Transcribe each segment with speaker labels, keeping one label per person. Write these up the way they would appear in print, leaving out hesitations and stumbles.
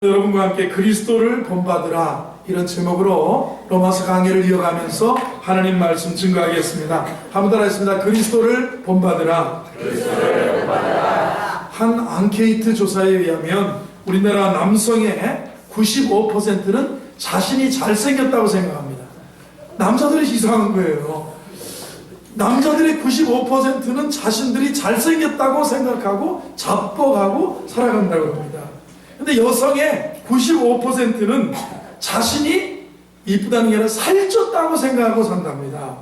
Speaker 1: 여러분과 함께 그리스도를 본받으라, 이런 제목으로 로마서 강해를 이어가면서 하나님 말씀 증거하겠습니다. 한번 따라하겠습니다. 그리스도를 본받으라. 한 앙케이트 조사에 의하면 우리나라 남성의 95%는 자신이 잘생겼다고 생각합니다. 남자들이 이상한 거예요. 남자들의 95%는 자신들이 잘생겼다고 생각하고 자뻑하고 살아간다고 합니다. 근데 여성의 95%는 자신이 이쁘다는 게 아니라 살쪘다고 생각하고 산답니다.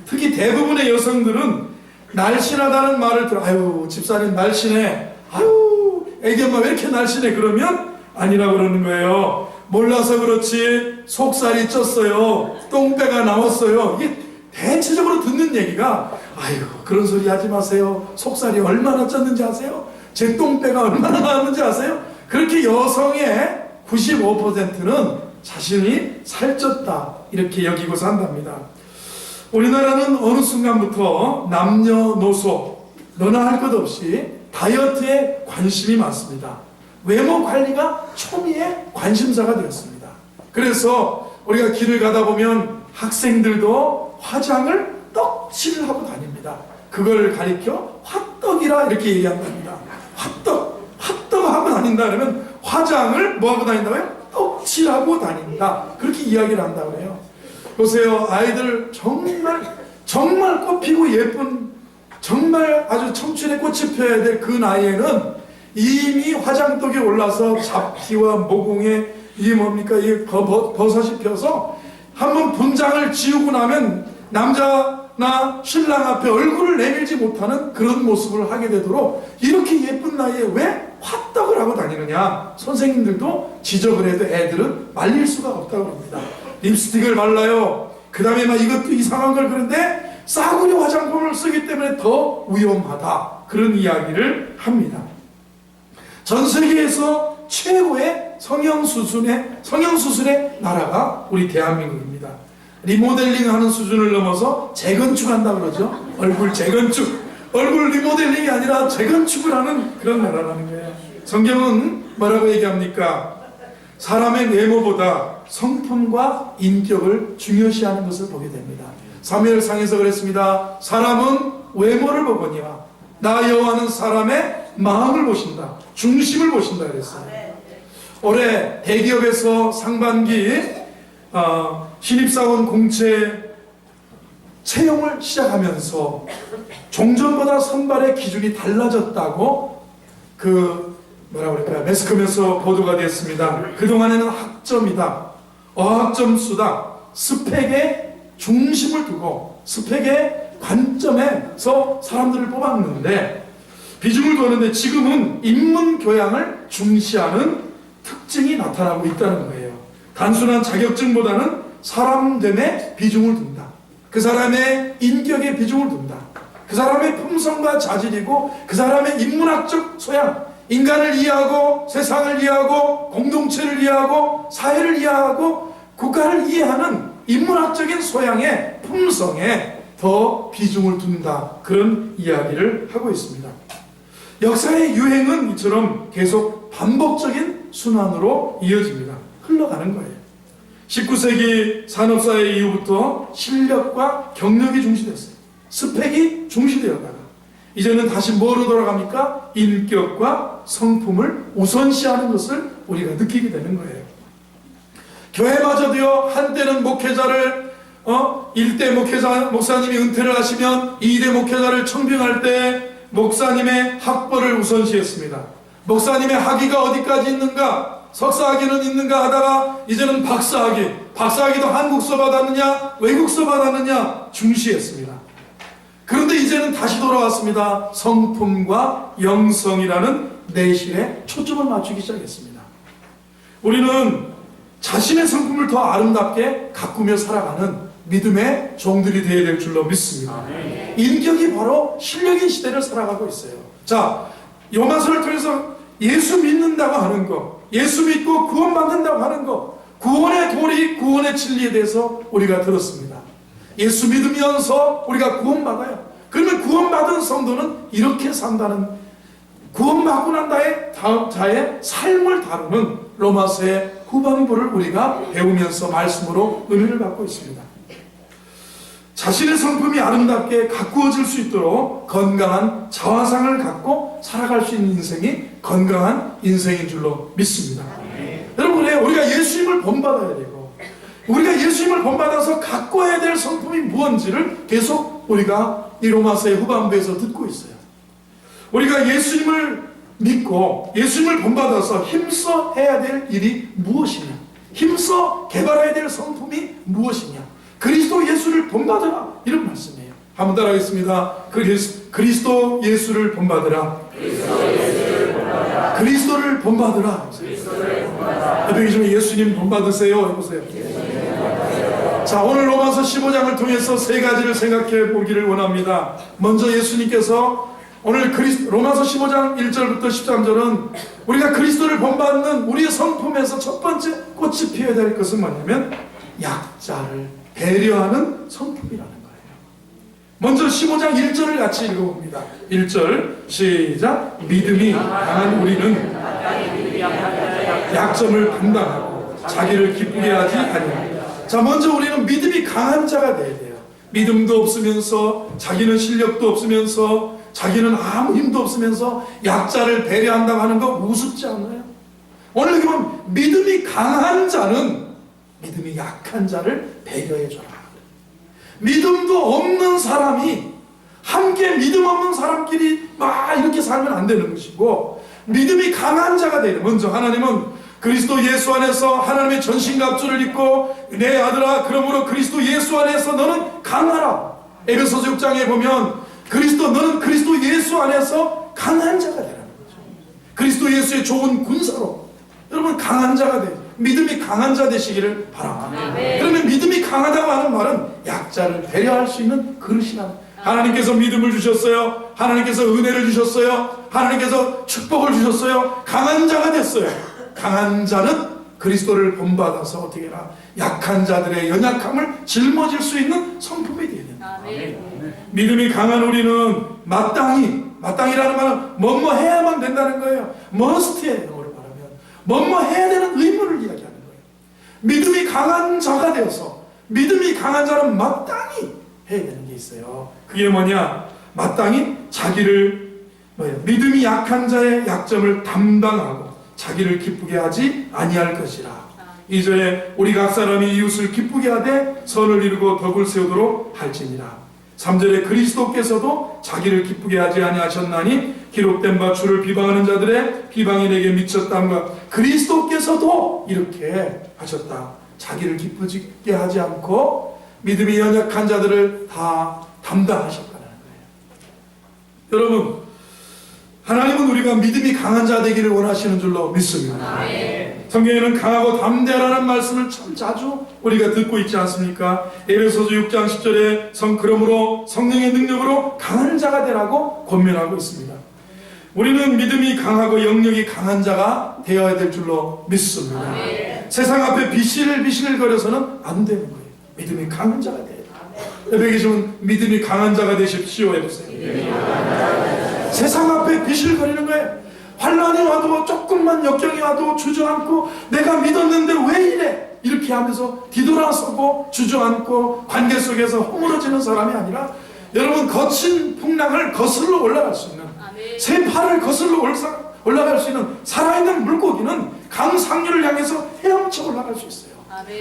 Speaker 1: 특히 대부분의 여성들은 날씬하다는 말을 들어, 아유 집사님 날씬해, 아유 애기 엄마 왜 이렇게 날씬해, 그러면 아니라고 그러는 거예요. 몰라서 그렇지 속살이 쪘어요, 똥배가 나왔어요. 이게 대체적으로 듣는 얘기가, 아유 그런 소리 하지 마세요, 속살이 얼마나 쪘는지 아세요? 제 똥배가 얼마나 나왔는지 아세요? 그렇게 여성의 95%는 자신이 살쪘다 이렇게 여기고 산답니다. 우리나라는 어느 순간부터 남녀노소 너나 할 것 없이 다이어트에 관심이 많습니다. 외모 관리가 초미의 관심사가 되었습니다. 그래서 우리가 길을 가다 보면 학생들도 화장을 떡칠을 하고 다닙니다. 그걸 가리켜 화떡이라 이렇게 얘기한답니다. 화떡 하고 다닌다 그러면 화장을 뭐 하고 다닌다고요? 떡칠하고 다닌다, 그렇게 이야기를 한다고 해요. 보세요, 아이들 정말 꽃피고 예쁜, 정말 아주 청춘의 꽃이 피어야 될 그 나이에는 이미 화장떡이 올라서 잡티와 모공에 이게 뭡니까, 이 버섯이 펴서 한번 분장을 지우고 나면 남자나 신랑 앞에 얼굴을 내밀지 못하는 그런 모습을 하게 되도록 이렇게 예쁜 나이에 왜 화떡을 하고 다니느냐, 선생님들도 지적을 해도 애들은 말릴 수가 없다고 합니다. 립스틱을 발라요, 그 다음에 막 이것도 이상한 걸, 그런데 싸구려 화장품을 쓰기 때문에 더 위험하다, 그런 이야기를 합니다. 전 세계에서 최고의 성형수술의 나라가 우리 대한민국입니다. 리모델링 하는 수준을 넘어서 재건축한다 그러죠. 얼굴 재건축, 얼굴 리모델링이 아니라 재건축을 하는 그런 나라라는 거예요. 성경은 뭐라고 얘기합니까? 사람의 외모보다 성품과 인격을 중요시하는 것을 보게 됩니다. 사무엘상에서 그랬습니다. 사람은 외모를 보거니와 나 여호와는 사람의 마음을 보신다, 중심을 보신다 그랬어요. 올해 대기업에서 상반기 신입사원 공채 채용을 시작하면서 종전보다 선발의 기준이 달라졌다고 매스컴에서 보도가 됐습니다. 그동안에는 학점이다, 어학점수다, 스펙에 중심을 두고 스펙의 관점에서 사람들을 뽑았는데, 비중을 두었는데 지금은 인문 교양을 중시하는 특징이 나타나고 있다는 거예요. 단순한 자격증보다는 사람됨에 비중을 둔다, 그 사람의 인격에 비중을 둔다, 그 사람의 품성과 자질이고 그 사람의 인문학적 소양, 인간을 이해하고 세상을 이해하고 공동체를 이해하고 사회를 이해하고 국가를 이해하는 인문학적인 소양의 품성에 더 비중을 둔다, 그런 이야기를 하고 있습니다. 역사의 유행은 이처럼 계속 반복적인 순환으로 이어집니다. 흘러가는 거예요. 19세기 산업사회 이후부터 실력과 경력이 중시됐어요. 스펙이 중시되었다가 이제는 다시 뭐로 돌아갑니까? 인격과 성품을 우선시하는 것을 우리가 느끼게 되는 거예요. 교회마저도요, 한때는 목회자를 1대 목사님이 은퇴를 하시면 2대 목회자를 청빙할 때 목사님의 학벌을 우선시했습니다. 목사님의 학위가 어디까지 있는가, 석사학위는 있는가 하다가 이제는 박사학위도 한국서 받았느냐 외국서 받았느냐 중시했습니다. 그런데 이제는 다시 돌아왔습니다. 성품과 영성이라는 내실에 초점을 맞추기 시작했습니다. 우리는 자신의 성품을 더 아름답게 가꾸며 살아가는 믿음의 종들이 되어야 될 줄로 믿습니다. 인격이 바로 실력인 시대를 살아가고 있어요. 자, 요마서를 통해서 예수 믿는다고 하는 거, 예수 믿고 구원받는다고 하는 거, 구원의 도리, 구원의 진리에 대해서 우리가 들었습니다. 예수 믿으면서 우리가 구원받아요. 그러면 구원받은 성도는 이렇게 산다는, 구원받고 난 자의 삶을 다루는 로마서의 후반부를 우리가 배우면서 말씀으로 은혜를 받고 있습니다. 자신의 성품이 아름답게 가꾸어질 수 있도록 건강한 자화상을 갖고 살아갈 수 있는 인생이 건강한 인생인 줄로 믿습니다. 여러분, 우리가 예수님을 본받아야 되고, 우리가 예수님을 본받아서 가꿔야 될 성품이 무엇인지를 계속 우리가 이 로마서의 후반부에서 듣고 있어요. 우리가 예수님을 믿고 예수님을 본받아서 힘써 해야 될 일이 무엇이냐, 힘써 개발해야 될 성품이 무엇이냐, 그리스도 예수를 본받으라, 이런 말씀이에요. 한번 따라하겠습니다. 그리스도 예수를 본받으라. 그리스도를 본받으라. 여기 좀 예수님 본받으세요 해보세요. 자, 오늘 로마서 15장을 통해서 세 가지를 생각해 보기를 원합니다. 먼저 예수님께서 오늘 로마서 15장 1절부터 13절은 우리가 그리스도를 본받는 우리의 성품에서 첫 번째 꽃이 피어야 될 것은 뭐냐면 약자를 배려하는 성품이라는 거예요. 먼저 15장 1절을 같이 읽어봅니다. 1절 시작. 믿음이 강한 우리는 약점을 감당하고 자기를 기쁘게 하지 아니하리라. 자, 먼저 우리는 믿음이 강한 자가 돼야 돼요. 믿음도 없으면서, 자기는 실력도 없으면서, 자기는 아무 힘도 없으면서 약자를 배려한다고 하는 거 우습지 않나요? 오늘 여기 보면 믿음이 강한 자는 믿음이 약한 자를 배려해줘라. 믿음도 없는 사람이 함께 믿음 없는 사람끼리 막 이렇게 살면 안 되는 것이고, 믿음이 강한 자가 돼요. 먼저 하나님은 그리스도 예수 안에서 하나님의 전신갑주를 입고 내 아들아, 그러므로 그리스도 예수 안에서 너는 강하라. 에베소서 6장에 보면 너는 그리스도 예수 안에서 강한 자가 되라는 거죠. 그리스도 예수의 좋은 군사로 여러분 강한 자가 돼. 믿음이 강한 자 되시기를 바랍니다. 그러면 믿음이 강하다고 하는 말은 약자를 배려할 수 있는 그릇이라는, 하나님께서 믿음을 주셨어요. 하나님께서 은혜를 주셨어요. 하나님께서 축복을 주셨어요. 강한 자가 됐어요. 강한 자는 그리스도를 본받아서 어떻게 해라, 약한 자들의 연약함을 짊어질 수 있는 성품이 되야 된다. 믿음이 강한 우리는 마땅히라는 말은 뭐뭐 해야만 된다는 거예요. must예요. 영어로 말하면 뭐뭐 해야 되는 의무를 이야기하는 거예요. 믿음이 강한 자가 되어서, 믿음이 강한 자는 마땅히 해야 되는 게 있어요. 그게 뭐냐? 마땅히 믿음이 약한 자의 약점을 담당하고 자기를 기쁘게 하지 아니할 것이라. 2절에 우리 각 사람이 이웃을 기쁘게 하되 선을 이루고 덕을 세우도록 할지니라. 3절에 그리스도께서도 자기를 기쁘게 하지 아니하셨나니 기록된 바 주를 비방하는 자들의 비방이 내게 미쳤다함과 그리스도께서도 이렇게 하셨다. 자기를 기쁘게 하지 않고 믿음이 연약한 자들을 다 담당하셨다는 거예요. 여러분, 하나님은 우리가 믿음이 강한 자 되기를 원하시는 줄로 믿습니다. 성경에는 강하고 담대하라는 말씀을 참 자주 우리가 듣고 있지 않습니까? 에베소서 6장 10절에 그러므로 성령의 능력으로 강한 자가 되라고 권면하고 있습니다. 우리는 믿음이 강하고 영역이 강한 자가 되어야 될 줄로 믿습니다. 세상 앞에 비실비실거려서는 안 되는 거예요. 믿음이 강한 자가 돼야 돼요. 옆에 계시면 믿음이 강한 자가 되십시오 해보세요. 세상 앞에 비실거리는 거예요. 환난이 와도, 조금만 역경이 와도 주저앉고, 내가 믿었는데 왜 이래? 이렇게 하면서 뒤돌아서고 주저앉고 관계 속에서 허물어지는 사람이 아니라, 여러분, 거친 풍랑을 거슬러 올라갈 수 있는, 새파를 거슬러 올라갈 수 있는 살아있는 물고기는 강상류를 향해서 헤엄쳐 올라갈 수 있어요.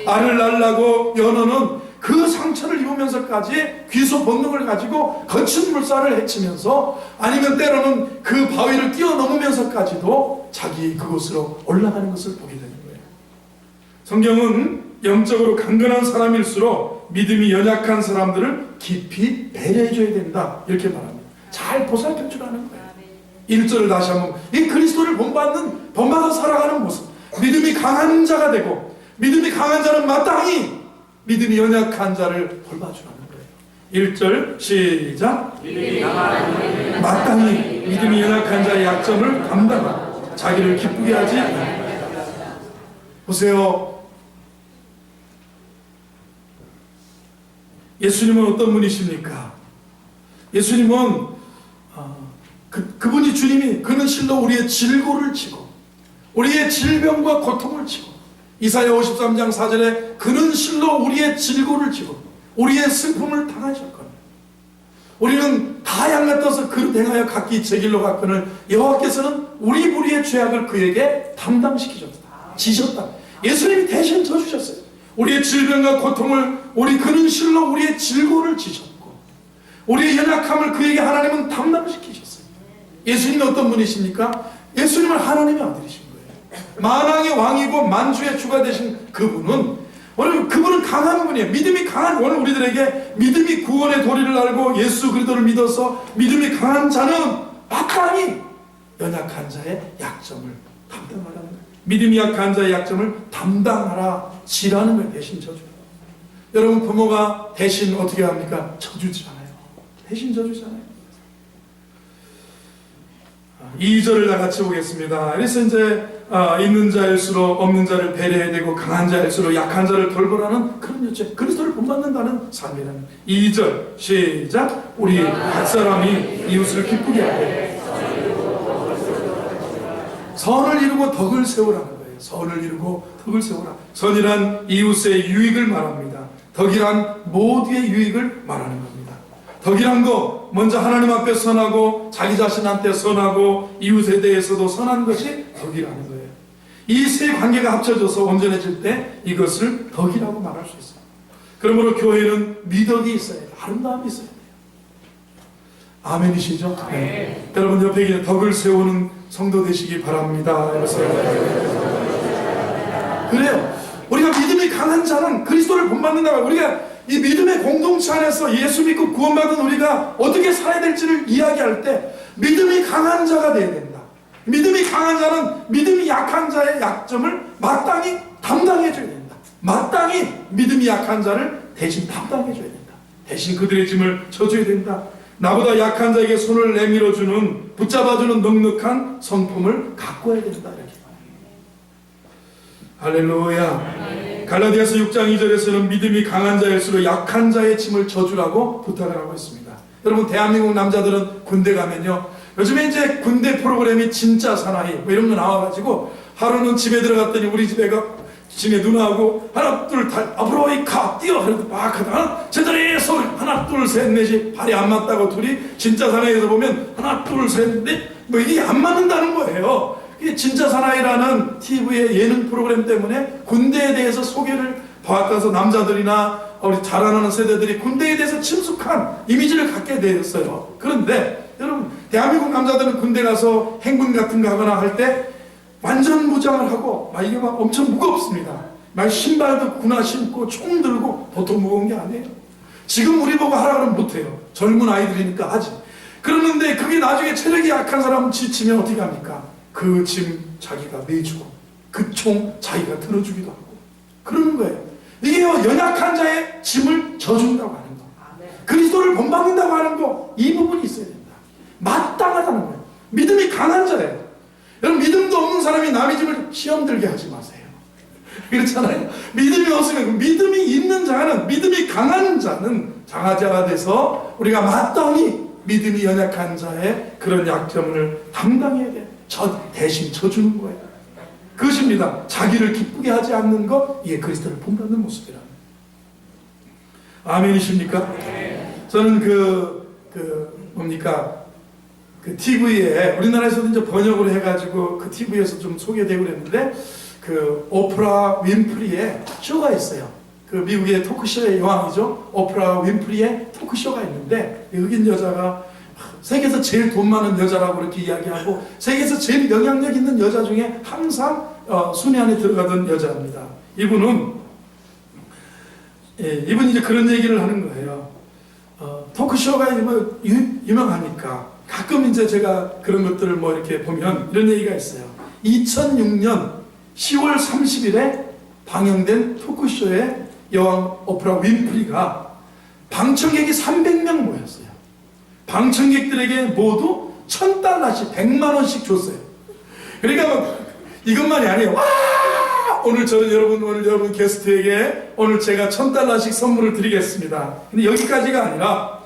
Speaker 1: 알을 날라고 연어는 그 상처를 입으면서까지 귀소 본능을 가지고 거친 물살을 헤치면서, 아니면 때로는 그 바위를 뛰어넘으면서까지도 자기 그곳으로 올라가는 것을 보게 되는 거예요. 성경은 영적으로 강건한 사람일수록 믿음이 연약한 사람들을 깊이 배려해줘야 된다, 이렇게 말합니다. 잘 보살펴 주라는 거예요. 1절을 다시 한번, 이 그리스도를 본받아 살아가는 모습, 믿음이 강한 자가 되고, 믿음이 강한 자는 마땅히 믿음이 연약한 자를 돌봐주라는 거예요. 1절 시작. 마땅히 믿음이 연약한 자의 약점을 감당하고 자기를 기쁘게 하지 않습니다. 보세요. 예수님은 어떤 분이십니까? 예수님은 그분이 주님이, 그는 실로 우리의 질고를 지고 우리의 질병과 고통을 지고, 이사야 53장 4절에 그는 실로 우리의 질고를 지고 우리의 슬픔을 당하셨거늘 우리는 다 양같아서 그릇 행하여 각기 제 길로 갔거늘 여호와께서는 우리 무리의 죄악을 그에게 담당시키셨다. 지셨다. 예수님이 대신 져주셨어요. 우리의 질병과 고통을 그는 실로 우리의 질고를 지셨고 우리의 연약함을 그에게 하나님은 담당시키셨어요. 예수님이 어떤 분이십니까? 예수님은 하나님의 아들이신 거예요. 만왕의 왕이고 만주의 주가 되신 그분은 오늘 그분은 강한 분이에요. 믿음이 강한, 오늘 우리들에게 믿음이 구원의 도리를 알고 예수 그리스도를 믿어서 믿음이 강한 자는 마땅히 연약한 자의 약점을 담당하라는 거예요. 믿음이 약한 자의 약점을 담당하라 지라는 거예요. 대신 져줘요. 여러분 부모가 대신 어떻게 합니까? 져주잖아요. 대신 져주잖아요. 2절을 다 같이 보겠습니다. 그래서 이제 있는 자일수록 없는 자를 배려해야 되고 강한 자일수록 약한 자를 돌보라는 그런 요체, 그리스도를 본받는다는 삶이라는 2절 시작. 우리 각 사람이 이웃을 기쁘게 하되 선을 이루고 덕을 세우라는 거예요. 선을 이루고 덕을 세우라. 선이란 이웃의 유익을 말합니다. 덕이란 모두의 유익을 말하는 겁니다. 덕이란 거 먼저 하나님 앞에 선하고 자기 자신한테 선하고 이웃에 대해서도 선한 것이 덕이라는 거예요. 이 세 관계가 합쳐져서 온전해질 때 이것을 덕이라고 말할 수 있어요. 그러므로 교회는 미덕이 있어야 돼요. 아름다움이 있어야 돼요. 아멘이시죠? 네. 여러분 옆에 계신 덕을 세우는 성도 되시기 바랍니다. 그래요. 우리가 믿음이 강한 자는 그리스도를 본받는다고, 우리가 이 믿음의 공동체 안에서 예수 믿고 구원받은 우리가 어떻게 살아야 될지를 이야기할 때 믿음이 강한 자가 되어야 된다. 믿음이 강한 자는 믿음이 약한 자의 약점을 마땅히 담당해줘야 된다. 마땅히 믿음이 약한 자를 대신 담당해줘야 된다. 대신 그들의 짐을 져줘야 된다. 나보다 약한 자에게 손을 내밀어주는, 붙잡아주는 넉넉한 성품을 가꿔야 된다. 이렇게 할렐루야. 갈라디아서 6장 2절에서는 믿음이 강한 자일수록 약한 자의 짐을 져주라고 부탁을 하고 있습니다. 여러분 대한민국 남자들은 군대 가면요, 요즘에 이제 군대 프로그램이 진짜 사나이 뭐 이런 거 나와가지고 하루는 집에 들어갔더니 우리 집에 누나하고 하나 둘 다 앞으로 이카 뛰어 그래도 막 하다가 제자리에 서 하나 둘 셋 넷이 발이 안 맞다고 둘이 진짜 사나이에서 보면 하나 둘 셋 넷 뭐 이게 안 맞는다는 거예요. 이게 진짜 사나이라는 TV의 예능 프로그램 때문에 군대에 대해서 소개를 받아서 남자들이나 우리 자라나는 세대들이 군대에 대해서 친숙한 이미지를 갖게 되었어요. 그런데 여러분 대한민국 남자들은 군대 가서 행군 같은 거 하거나 할 때 완전 무장을 하고 막 이게 막 엄청 무겁습니다. 막 신발도 군화 신고 총 들고 보통 무거운 게 아니에요. 지금 우리 보고 하라 그러면 못해요. 젊은 아이들이니까 하지. 그러는데 그게 나중에 체력이 약한 사람은 지치면 어떻게 합니까? 그 짐 자기가 내주고 그 총 자기가 들어주기도 하고 그러는 거예요. 이게 연약한 자의 짐을 져준다고 하는 거, 그리스도를 본받는다고 하는 거, 이 부분이 있어야 된다. 마땅하다는 거예요. 믿음이 강한 자예요. 여러분 믿음도 없는 사람이 남의 짐을 시험 들게 하지 마세요. 그렇잖아요. 믿음이 없으면, 믿음이 있는 자는, 믿음이 강한 자는 장하자가 돼서 우리가 마땅히 믿음이 연약한 자의 그런 약점을 담당해야 돼요. 대신 져주는 거예요. 그것입니다. 자기를 기쁘게 하지 않는 것, 이게 그리스도를 본받는 모습이라. 아멘이십니까? 저는 그 TV에 우리나라에서도 이제 번역을 해가지고 그 TV에서 좀 소개되고 그랬는데 그 오프라 윈프리의 쇼가 있어요. 그 미국의 토크쇼의 여왕이죠. 오프라 윈프리의 토크쇼가 있는데 흑인 여자가 세계에서 제일 돈 많은 여자라고 그렇게 이야기하고 세계에서 제일 영향력 있는 여자 중에 항상 순위 안에 들어가던 여자입니다. 이분이 이제 그런 얘기를 하는 거예요. 토크쇼가 뭐 유명하니까 가끔 이제 제가 그런 것들을 뭐 이렇게 보면 이런 얘기가 있어요. 2006년 10월 30일에 방영된 토크쇼에 여왕 오프라 윈프리가 방청객이 300명 모였어요. 방청객들에게 모두 $1,000씩 100만원씩 줬어요. 그러니까 이것만이 아니에요. 와! 오늘 여러분 게스트에게 오늘 제가 $1,000씩 선물을 드리겠습니다. 근데 여기까지가 아니라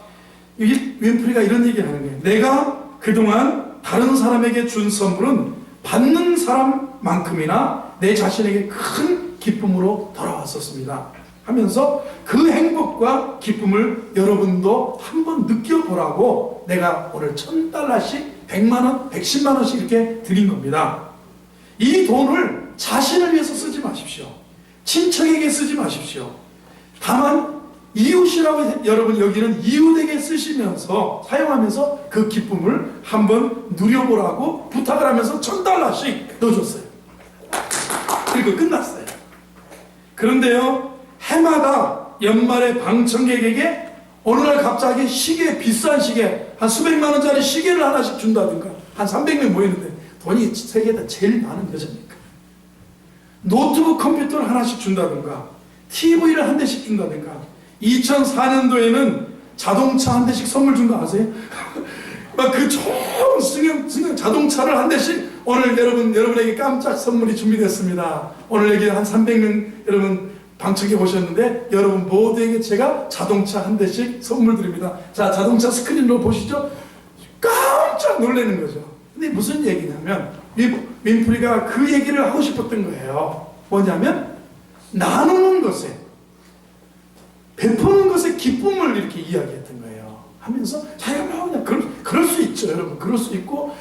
Speaker 1: 윈프리가 이런 얘기를 하는 거예요. 내가 그동안 다른 사람에게 준 선물은 받는 사람 것만큼이나 내 자신에게 큰 기쁨으로 돌아왔었습니다 하면서 그 행복과 기쁨을 여러분도 한번 느껴보라고 내가 오늘 $1000씩 100만원, 110만원씩 이렇게 드린 겁니다. 이 돈을 자신을 위해서 쓰지 마십시오. 친척에게 쓰지 마십시오. 다만 이웃이라고 여러분 여기는 이웃에게 쓰시면서 사용하면서 그 기쁨을 한번 누려보라고 부탁을 하면서 $1000씩 넣어줬어요. 그리고 끝났어요. 그런데요, 해마다 연말에 방청객에게 어느 날 갑자기 시계, 비싼 시계 한 수백만 원짜리 시계를 하나씩 준다든가, 한 300명 모이는데 돈이 세계에다 제일 많은 여자니까 노트북 컴퓨터를 하나씩 준다든가, TV를 한 대씩 준다든가, 2004년도에는 자동차 한 대씩 선물 준 거 아세요? 막 그 좋은 승용 자동차를 한 대씩 오늘 여러분에게 깜짝 선물이 준비됐습니다. 오늘 여기 한 300명 여러분 방청객 오셨는데 여러분 모두에게 제가 자동차 한 대씩 선물 드립니다. 자, 자동차 스크린으로 보시죠. 깜짝 놀라는 거죠. 근데 무슨 얘기냐면 윈프리가 그 얘기를 하고 싶었던 거예요. 뭐냐면 나누는 것에, 베푸는 것에 기쁨을 이렇게 이야기했던 거예요. 하면서 자기가 그냥 그럴 수 있죠, 여러분. 그럴 수 있고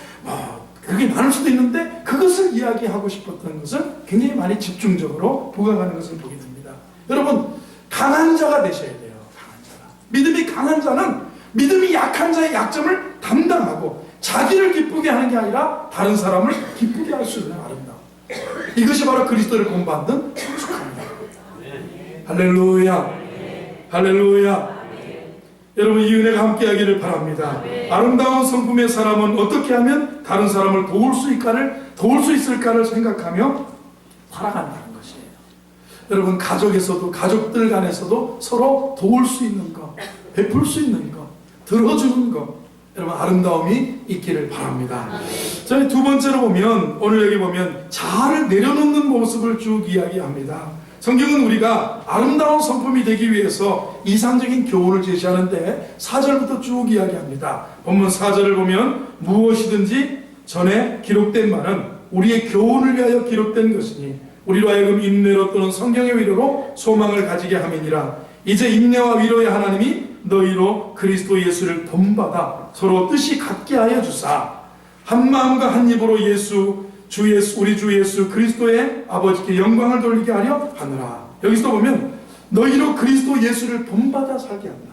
Speaker 1: 그게 많을 수도 있는데 그것을 이야기하고 싶었던 것을 굉장히 많이 집중적으로 부각하는 것을 보게 됩니다. 여러분, 강한 자가 되셔야 돼요. 강한 자가. 믿음이 강한 자는 믿음이 약한 자의 약점을 담당하고 자기를 기쁘게 하는 게 아니라 다른 사람을 기쁘게 할 수 있는 아름다움. 이것이 바로 그리스도를 본받는 성숙함입니다. 할렐루야. 할렐루야. 여러분, 이 은혜가 함께하기를 바랍니다. 아름다운 성품의 사람은 어떻게 하면 다른 사람을 도울 수 있을까를 생각하며 살아간다는 것이에요. 여러분, 가족에서도, 가족들 간에서도 서로 도울 수 있는 것, 베풀 수 있는 것, 들어주는 것, 여러분 아름다움이 있기를 바랍니다. 자, 두 번째로 보면, 오늘 여기 보면 자아를 내려놓는 모습을 쭉 이야기합니다. 성경은 우리가 아름다운 성품이 되기 위해서 이상적인 교훈을 제시하는데 4절부터 쭉 이야기합니다. 본문 4절을 보면 무엇이든지 전에 기록된 말은 우리의 교훈을 위하여 기록된 것이니 우리로 하여금 인내로 또는 성경의 위로로 소망을 가지게 함이니라. 이제 인내와 위로의 하나님이 너희로 그리스도 예수를 본받아 서로 뜻이 같게 하여 주사 한 마음과 한 입으로 우리 주 예수 그리스도의 아버지께 영광을 돌리게 하려 하느라. 여기서 보면 너희로 그리스도 예수를 본받아 살게 한다.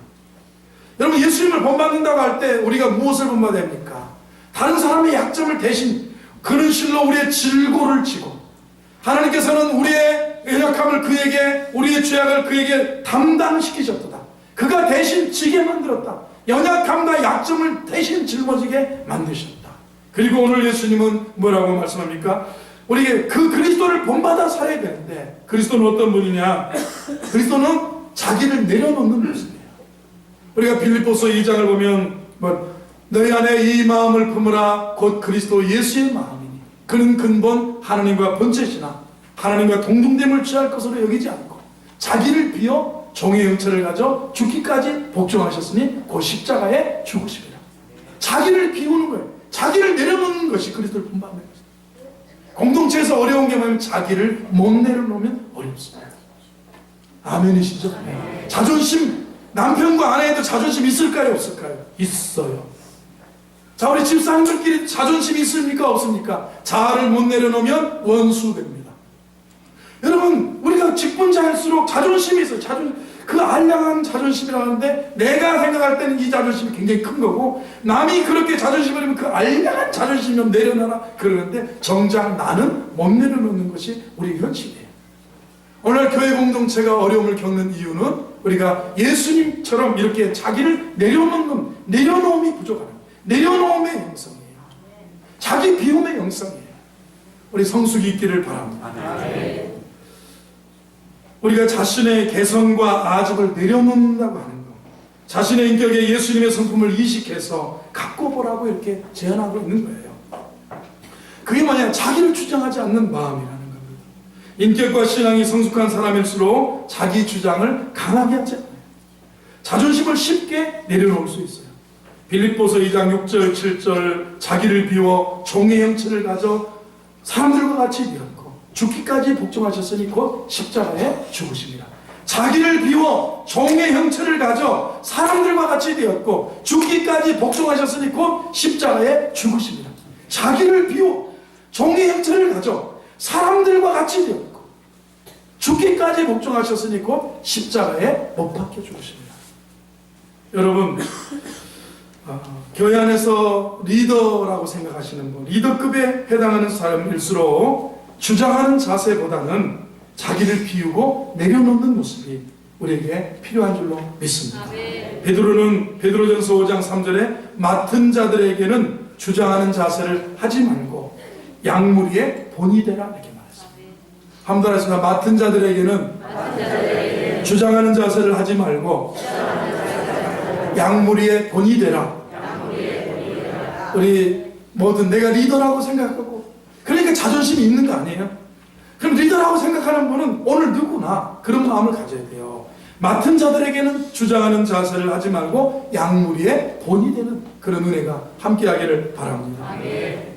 Speaker 1: 여러분, 예수님을 본받는다고 할 때 우리가 무엇을 본받아야 합니까? 다른 사람의 약점을 대신 그는 실로 우리의 질고를 지고, 하나님께서는 우리의 연약함을 그에게, 우리의 죄악을 그에게 담당시키셨도다. 그가 대신 지게 만들었다. 연약함과 약점을 대신 짊어지게 만드셨다. 그리고 오늘 예수님은 뭐라고 말씀합니까? 우리에게 그 그리스도를 본받아 살아야 되는데, 그리스도는 어떤 분이냐? 그리스도는 자기를 내려놓는 모습이에요. 우리가 빌립보서 2장을 보면 너희 안에 이 마음을 품으라 곧 그리스도 예수의 마음이니 그는 근본 하나님과 본체시나 하나님과 동등됨을 취할 것으로 여기지 않고 자기를 비워 종의 형체를 가져 죽기까지 복종하셨으니 그 십자가에 죽으시리라. 자기를 비우는 거예요. 자기를 내려놓는 것이 그리스도를 본받는 것입니다. 공동체에서 어려운 게 뭐냐면 자기를 못 내려놓으면 어렵습니다. 아멘이시죠? 네. 자존심, 남편과 아내에도 자존심 있을까요, 없을까요? 있어요. 자, 우리 집사님들끼리 자존심이 있습니까, 없습니까? 자아를 못 내려놓으면 원수됩니다. 여러분, 우리가 직분자일수록 자존심이 있어요. 그 알량한 자존심이라고 하는데, 내가 생각할 때는 이 자존심이 굉장히 큰 거고, 남이 그렇게 자존심을 하면 그 알량한 자존심 좀 내려놔라 그러는데, 정작 나는 못 내려놓는 것이 우리 현실이에요. 오늘 교회 공동체가 어려움을 겪는 이유는 우리가 예수님처럼 이렇게 자기를 내려놓음이 부족하는, 내려놓음의 영성이에요. 자기 비움의 영성이에요. 우리 성숙이 있기를 바랍니다. 우리가 자신의 개성과 아집을 내려놓는다고 하는 것, 자신의 인격에 예수님의 성품을 이식해서 갖고 보라고 이렇게 제안하고 있는 거예요. 그게 뭐냐? 자기를 주장하지 않는 마음이라는 겁니다. 인격과 신앙이 성숙한 사람일수록 자기 주장을 강하게 하지 않아요. 자존심을 쉽게 내려놓을 수 있어요. 빌립보서 2장 6절 7절 자기를 비워 종의 형체를 가져 사람들과 같이 되었고 죽기까지 복종하셨으니 곧 십자가에 죽으십니다. 자기를 비워 종의 형체를 가져 사람들과 같이 되었고 죽기까지 복종하셨으니 곧 십자가에 죽으십니다. 자기를 비워 종의 형체를 가져 사람들과 같이 되었고 죽기까지 복종하셨으니 곧 십자가에 못 박혀 죽으십니다. 여러분, 교회 안에서 리더라고 생각하시는 분, 리더급에 해당하는 사람일수록 주장하는 자세보다는 자기를 비우고 내려놓는 모습이 우리에게 필요한 줄로 믿습니다. 베드로전서 5장 3절에 맡은 자들에게는 주장하는 자세를 하지 말고 양무리의 본이 되라 이렇게 말했습니다. 한번 하겠습니다. 맡은 자들에게는 주장하는 자세를 하지 말고 양무리의 본이 되라. 우리 뭐든 내가 리더라고 생각하고 그러니까 자존심이 있는 거 아니에요? 그럼 리더라고 생각하는 분은 오늘 누구나 그런 마음을 가져야 돼요. 맡은 자들에게는 주장하는 자세를 하지 말고 양무리의 본이 되는 그런 은혜가 함께하기를 바랍니다. 아멘.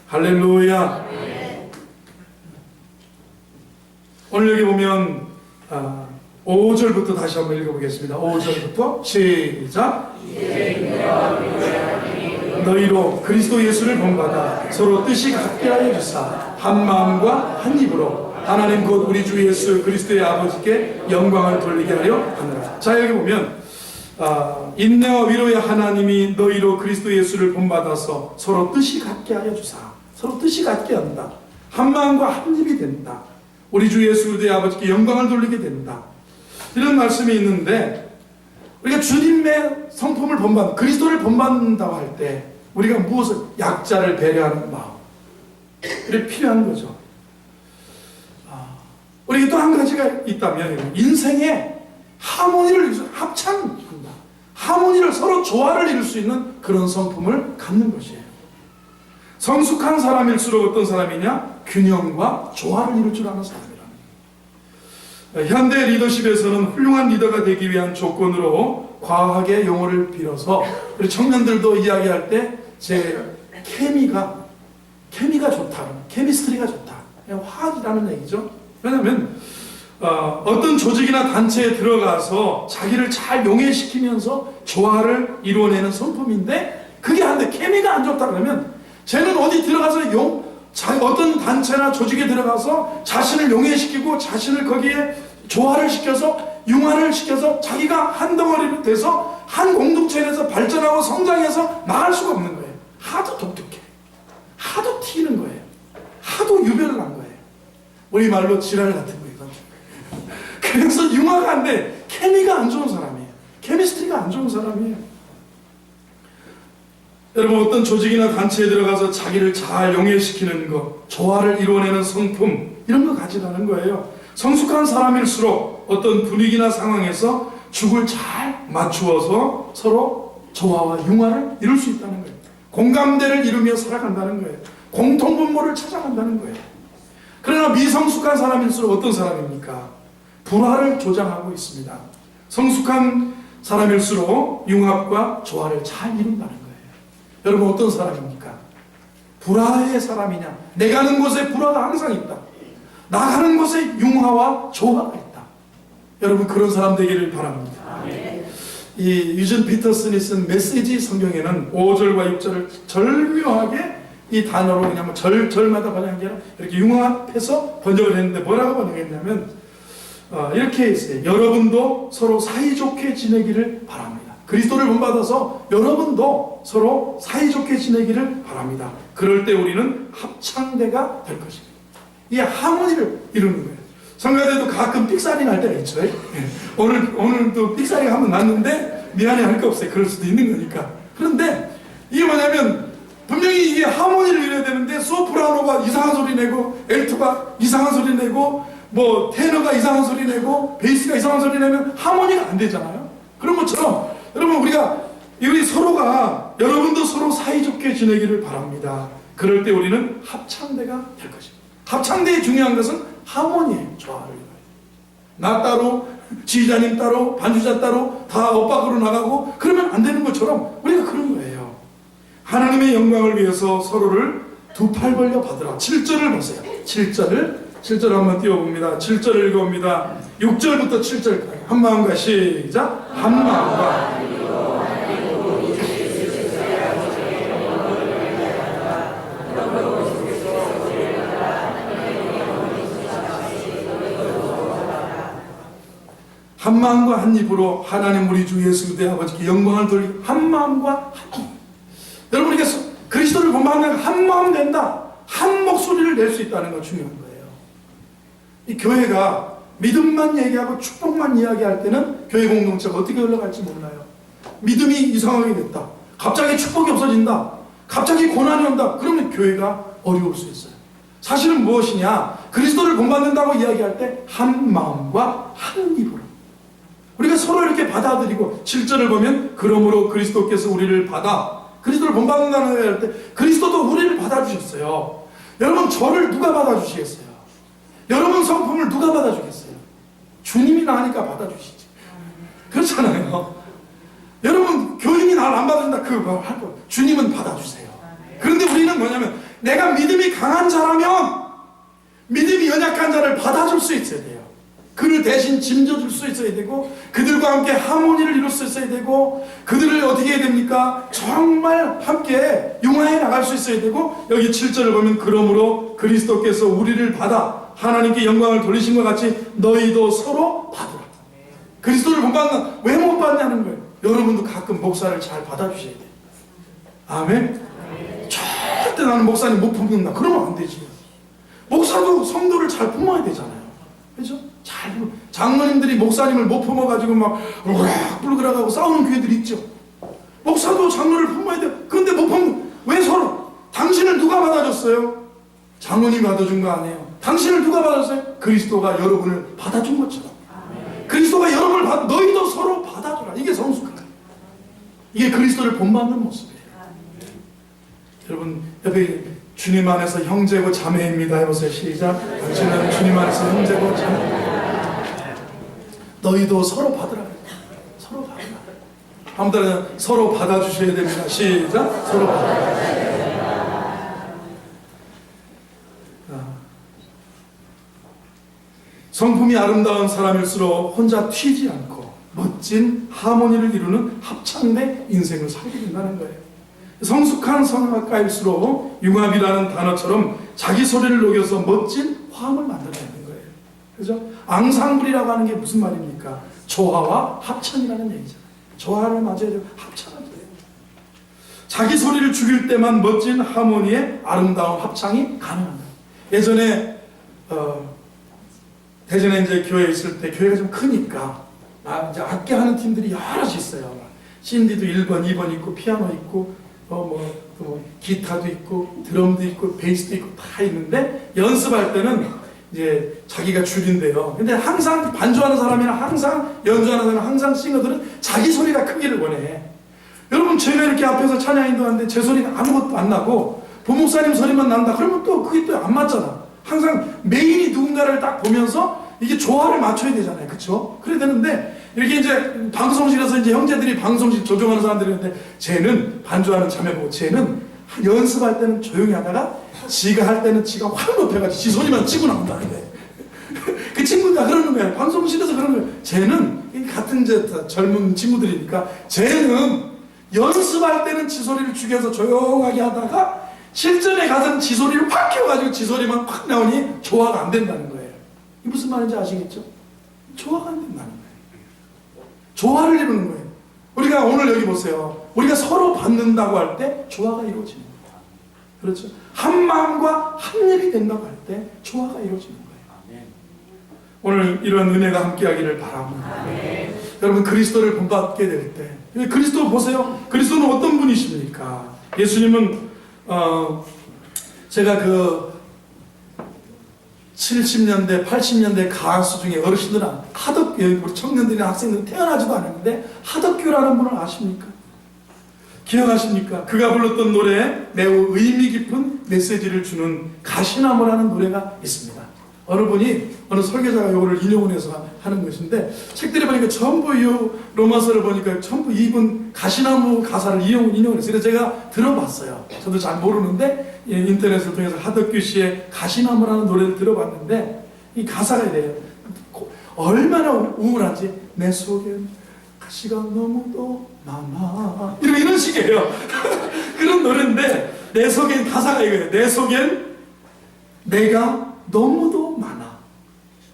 Speaker 1: 할렐루야. 아멘. 오늘 여기 보면 5절부터 다시 한번 읽어보겠습니다. 5절부터 시작. 너희로 그리스도 예수를 본받아 서로 뜻이 같게 하여 주사 한 마음과 한 입으로 하나님 곧 우리 주 예수 그리스도의 아버지께 영광을 돌리게 하려 하느라. 자, 여기 보면 인내와 위로의 하나님이 너희로 그리스도 예수를 본받아서 서로 뜻이 같게 하여 주사. 서로 뜻이 같게 한다. 한 마음과 한 입이 된다. 우리 주 예수 그리스도의 아버지께 영광을 돌리게 된다. 이런 말씀이 있는데 우리가 주님의 성품을 본받는, 그리스도를 본받는다고 할 때 우리가 무엇을, 약자를 배려하는 마음, 그게 필요한 거죠. 우리가 또 한 가지가 있다면 인생에 하모니를 이루서 합창한다. 하모니를 서로 조화를 이룰 수 있는 그런 성품을 갖는 것이에요. 성숙한 사람일수록 어떤 사람이냐? 균형과 조화를 이룰 줄 아는 사람이랍니다. 현대 리더십에서는 훌륭한 리더가 되기 위한 조건으로 과학의 용어를 빌어서 우리 청년들도 이야기할 때 제 케미가 좋다, 케미스트리가 좋다, 화학이라는 얘기죠. 왜냐하면 어떤 조직이나 단체에 들어가서 자기를 잘 용해시키면서 조화를 이루어내는 성품인데 그게 안 돼. 케미가 안 좋다 그러면 쟤는 어디 들어가서 어떤 단체나 조직에 들어가서 자신을 용해시키고 자신을 거기에 조화를 시켜서 융화를 시켜서 자기가 한 덩어리로 돼서 한 공동체에서 발전하고 성장해서 나갈 수가 없는 거예요. 하도 독특해. 하도 튀는 거예요. 하도 유별난 거예요. 우리 말로 지랄 같은 거예요. 그래서 융화가 안 돼. 케미가 안 좋은 사람이에요. 케미스트리가 안 좋은 사람이에요. 여러분, 어떤 조직이나 단체에 들어가서 자기를 잘 용해시키는 것, 조화를 이루어내는 성품, 이런 거 가지라는 거예요. 성숙한 사람일수록 어떤 분위기나 상황에서 죽을 잘 맞추어서 서로 조화와 융화를 이룰 수 있다는 거예요. 공감대를 이루며 살아간다는 거예요. 공통분모를 찾아간다는 거예요. 그러나 미성숙한 사람일수록 어떤 사람입니까? 불화를 조장하고 있습니다. 성숙한 사람일수록 융합과 조화를 잘 이룬다는 거예요. 여러분, 어떤 사람입니까? 불화의 사람이냐? 내가 가는 곳에 불화가 항상 있다. 나가는 곳에 융화와 조화가 있다. 여러분, 그런 사람 되기를 바랍니다. 이 유전 피터슨이 쓴 메시지 성경에는 5절과 6절을 절묘하게 이 단어로 그냥 절마다 번역한 게 아니라 이렇게 융합해서 번역을 했는데 뭐라고 번역했냐면 이렇게 했어요. 여러분도 서로 사이좋게 지내기를 바랍니다. 그리스도를 본받아서 여러분도 서로 사이좋게 지내기를 바랍니다. 그럴 때 우리는 합창대가 될 것입니다. 이 하모니를 이루는 거예요. 성가대도 가끔 삑사리 날 때가 있죠. 오늘도 삑사리가 한번 났는데 미안해 할 거 없어요. 그럴 수도 있는 거니까. 그런데 이게 뭐냐면 분명히 이게 하모니를 이뤄야 되는데 소프라노가 이상한 소리 내고 엘트가 이상한 소리 내고 뭐 테너가 이상한 소리 내고 베이스가 이상한 소리 내면 하모니가 안 되잖아요. 그런 것처럼 여러분, 우리 서로가, 여러분도 서로 사이좋게 지내기를 바랍니다. 그럴 때 우리는 합창대가 될 것입니다. 합창대의 중요한 것은 하모니예요. 조화를 이뤄요. 나 따로, 지휘자님 따로, 반주자 따로 다 엇박으로 나가고 그러면 안 되는 것처럼 우리가 그런 거예요. 하나님의 영광을 위해서 서로를 두 팔 벌려 받으라. 7절을 보세요. 7절을 한번 띄워봅니다. 7절을 읽어봅니다. 6절부터 7절까지 한 마음과 시작. 한 마음과 한 마음과 한 입으로 하나님 우리 주 예수 그리스도의 아버지께 영광을 돌리고 한 마음과 한 입. 여러분 이게 그리스도를 본받는 한 마음 된다. 한 목소리를 낼 수 있다는 거 중요한 거예요. 이 교회가 믿음만 얘기하고 축복만 이야기할 때는 교회 공동체가 어떻게 흘러갈지 몰라요. 믿음이 이상하게 됐다. 갑자기 축복이 없어진다. 갑자기 고난이 온다. 그러면 교회가 어려울 수 있어요. 사실은 무엇이냐? 그리스도를 본받는다고 이야기할 때 한 마음과 한 입으로 우리가 서로 이렇게 받아들이고 7절을 보면 그러므로 그리스도께서 우리를 받아 그리스도를 본받는다는 할 때 그리스도도 우리를 받아주셨어요. 여러분 저를 누가 받아주시겠어요? 여러분 성품을 누가 받아주겠어요? 주님이 나니까 받아주시지. 그렇잖아요. 여러분 교인이 나를 안 받아준다 그거 할 거. 주님은 받아주세요. 그런데 우리는 뭐냐면 내가 믿음이 강한 자라면 믿음이 연약한 자를 받아줄 수 있어야 돼요. 그를 대신 짐져줄 수 있어야 되고 그들과 함께 하모니를 이룰 수 있어야 되고 그들을 어떻게 해야 됩니까? 정말 함께 융화해 나갈 수 있어야 되고 여기 7절을 보면 그러므로 그리스도께서 우리를 받아 하나님께 영광을 돌리신 것 같이 너희도 서로 받으라. 그리스도를 본받는 왜 못 받냐는 거예요. 여러분도 가끔 목사를 잘 받아주셔야 돼요. 아멘? 절대 나는 목사님 못 품는다 그러면 안 되지. 목사도 성도를 잘 품어야 되잖아요. 그렇죠? 장로님들이 목사님을 못 품어가지고 막 울그락불그락하고 싸우는 교회들이 있죠. 목사도 장로를 품어야 돼요. 그런데 못 품는 왜 서로? 당신을 누가 받아줬어요? 장로님이 받아준 거 아니에요. 당신을 누가 받았어요? 그리스도가 여러분을 받아준 것처럼. 그리스도가 여러분을 너희도 서로 받아주라. 이게 성숙한 거예요. 이게 그리스도를 본받는 모습이에요. 여러분 옆에 주님 안에서 형제고 자매입니다 해보세요. 시작. 당신은 주님 안에서 형제고 자매입니다. 너희도 서로 받으라. 서로 받으라. 아무튼 서로 받아주셔야 됩니다. 시작. 서로 받아주셔야 됩니다. 성품이 아름다운 사람일수록 혼자 튀지 않고 멋진 하모니를 이루는 합창된 인생을 살게 된다는 거예요. 성숙한 성악가일수록 융합이라는 단어처럼 자기 소리를 녹여서 멋진 화음을 만들어내는 거예요. 그죠? 앙상블이라고 하는 게 무슨 말입니까? 조화와 합창이라는 얘기잖아요. 조화를 맞아야 되고 합창을 해야 돼요. 자기 소리를 죽일 때만 멋진 하모니의 아름다운 합창이 가능합니다. 예전에 대전에 이제 교회에 있을 때 교회가 좀 크니까 이제 악기 하는 팀들이 여럿이 있어요. 신디도 1번, 2번 있고 피아노 있고 기타도 있고 드럼도 있고 베이스도 있고 다 있는데 연습할 때는 이제 자기가 줄인대요. 근데 항상 반주하는 사람이나 항상 연주하는 사람, 항상 싱어들은 자기 소리가 크기를 원해. 여러분 제가 이렇게 앞에서 찬양 인도하는데 제 소리가 아무것도 안 나고 부목사님 소리만 난다. 그러면 또 그게 또 안 맞잖아. 항상 메인이 누군가를 딱 보면서 이게 조화를 맞춰야 되잖아요. 그쵸? 그래야 되는데 이렇게 이제 방송실에서 이제 형제들이 방송실 조종하는 사람들이 있는데 쟤는 반주하는 자매고 쟤는 연습할 때는 조용히 하다가 지가 할 때는 지가 확 높여가지고 지 소리만 치고 나온다는 거예요. 그 친구가 그러는 거예요. 방송실에서 그러는 거예요. 쟤는 같은 이제 젊은 친구들이니까 쟤는 연습할 때는 지 소리를 죽여서 조용하게 하다가 실전에 가서는 지 소리를 확 키워가지고 지 소리만 확 나오니 조화가 안 된다는 거예요. 이 무슨 말인지 아시겠죠? 조화가 안 된다는 거예요. 조화를 이루는 거예요. 우리가 오늘 여기 보세요. 우리가 서로 받는다고 할 때 조화가 이루어지는 거예요. 그렇죠? 한 마음과 한 입이 된다고 할 때 조화가 이루어지는 거예요. 오늘 이런 은혜가 함께하기를 바랍니다. 여러분 그리스도를 본받게 될 때 그리스도 보세요. 그리스도는 어떤 분이십니까? 예수님은 제가 그 70년대, 80년대 가수 중에 어르신들은 하덕, 우리 청년들이나 학생들은 태어나지도 않았는데 하덕규라는 분을 아십니까? 기억하십니까? 그가 불렀던 노래에 매우 의미 깊은 메시지를 주는 가시나무라는 노래가 있습니다. 어느 분이, 어느 설교자가 이거를 인용을 해서 하는 것인데 책들이 보니까 전부 이 로마서를 보니까 전부 이분 가시나무 가사를 인용을 했어요. 그래서 제가 들어봤어요. 저도 잘 모르는데 인터넷을 통해서 하덕규 씨의 가시나무라는 노래를 들어봤는데 이 가사가 이래요. 얼마나 우울한지 내 속엔 가시가 너무도 많아 이런 식이에요. 그런 노래인데 내 속엔 가사가 이거예요. 내 속엔 내가 너무도 많아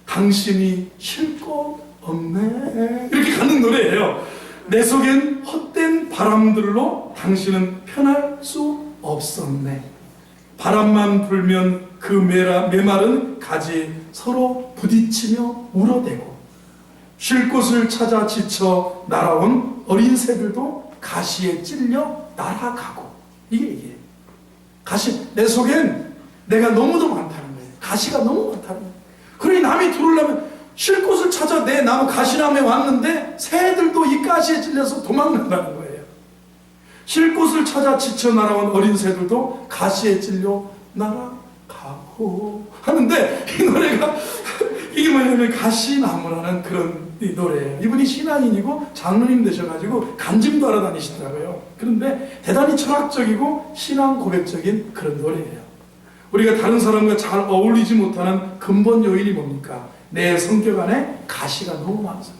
Speaker 1: 당신이 쉴 곳 없네 이렇게 가는 노래예요. 내 속엔 헛된 바람들로 당신은 편할 수 없었네. 바람만 불면 그 메마른 가지 서로 부딪히며 울어대고 쉴 곳을 찾아 지쳐 날아온 어린 새들도 가시에 찔려 날아가고 이게 가시. 내 속엔 내가 너무도 많다는 거예요. 가시가 너무 많다는 거예요. 그러니 남이 들으려면 쉴 곳을 찾아 내 나무 가시나무에 왔는데 새들도 이 가시에 찔려서 도망간다는 거예요. 쉴 곳을 찾아 지쳐 날아온 어린 새들도 가시에 찔려 날아가고 하는데 이 노래가 이게 뭐냐면 가시나무라는 그런 이 노래예요. 이분이 신앙인이고 장로님 되셔가지고 간증도 하러 다니시더라고요. 그런데 대단히 철학적이고 신앙 고백적인 그런 노래예요. 우리가 다른 사람과 잘 어울리지 못하는 근본 요인이 뭡니까? 내 성격 안에 가시가 너무 많아서.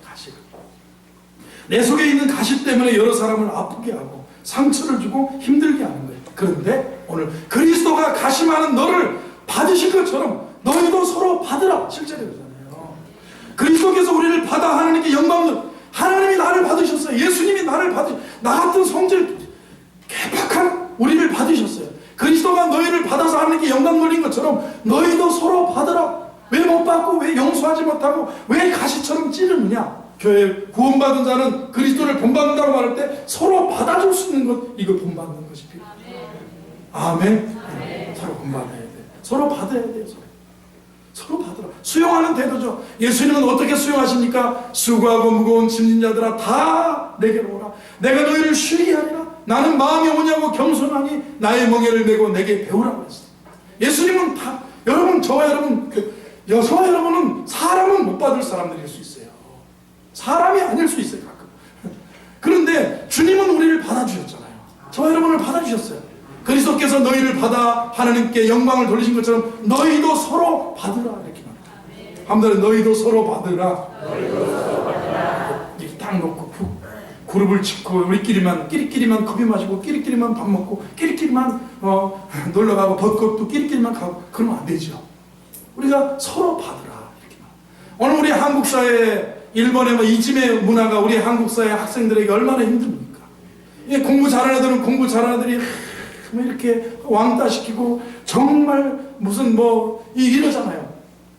Speaker 1: 가시가. 내 속에 있는 가시 때문에 여러 사람을 아프게 하고 상처를 주고 힘들게 하는 거예요. 그런데 오늘 그리스도가 가시 많은 너를 받으신 것처럼 너희도 서로 받으라. 실제로 그러잖아요. 그리스도께서 우리를 받아 하나님께 영광을, 하나님이 나를 받으셨어요. 예수님이 나를 받으셨어요. 나 같은 성질 개팍한 우리를 받으셨어요. 그리스도가 너희를 받아서 하나님께 영광 돌린 것처럼 너희도 서로 받으라. 왜 못 받고 왜 용서하지 못하고 왜 가시처럼 찌르느냐. 교회 구원받은 자는 그리스도를 본받는다고 말할 때 서로 받아줄 수 있는 것, 이거 본받는 것이 필요해요. 아멘. 아멘. 서로 본받아야 돼. 서로 받아야 돼요. 서로 받으라. 수용하는 태도죠. 예수님은 어떻게 수용하십니까? 수고하고 무거운 짐진 자들아 다 내게로 오라. 내가 너희를 쉬게 하리라. 나는 마음이 오냐고 겸손하니 나의 멍에를 메고 내게 배우라 그랬어요. 예수님은 다, 여러분, 저와 여러분은 사람은 못 받을 사람들일 수 있어요. 사람이 아닐 수 있어요, 가끔. 그런데 주님은 우리를 받아주셨잖아요. 저와 여러분을 받아주셨어요. 그리스도께서 너희를 받아 하나님께 영광을 돌리신 것처럼 너희도 서로 받으라 이렇게 말합니다. 한번 너희도 서로 받으라. 이렇게 딱 놓고 그룹을 짓고 끼리끼리만 커피 마시고 끼리끼리만 밥 먹고 끼리끼리만 놀러가고 벚꽃도 끼리끼리만 가고 그러면 안 되죠. 우리가 서로 받으라 이렇게 말합니다. 오늘 우리 한국 사회 일본의 이지메 문화가 우리 한국 사회 학생들에게 얼마나 힘듭니까? 공부 잘하는 애들은 공부 잘하는 애들이 이렇게 왕따시키고 정말 무슨 이러잖아요.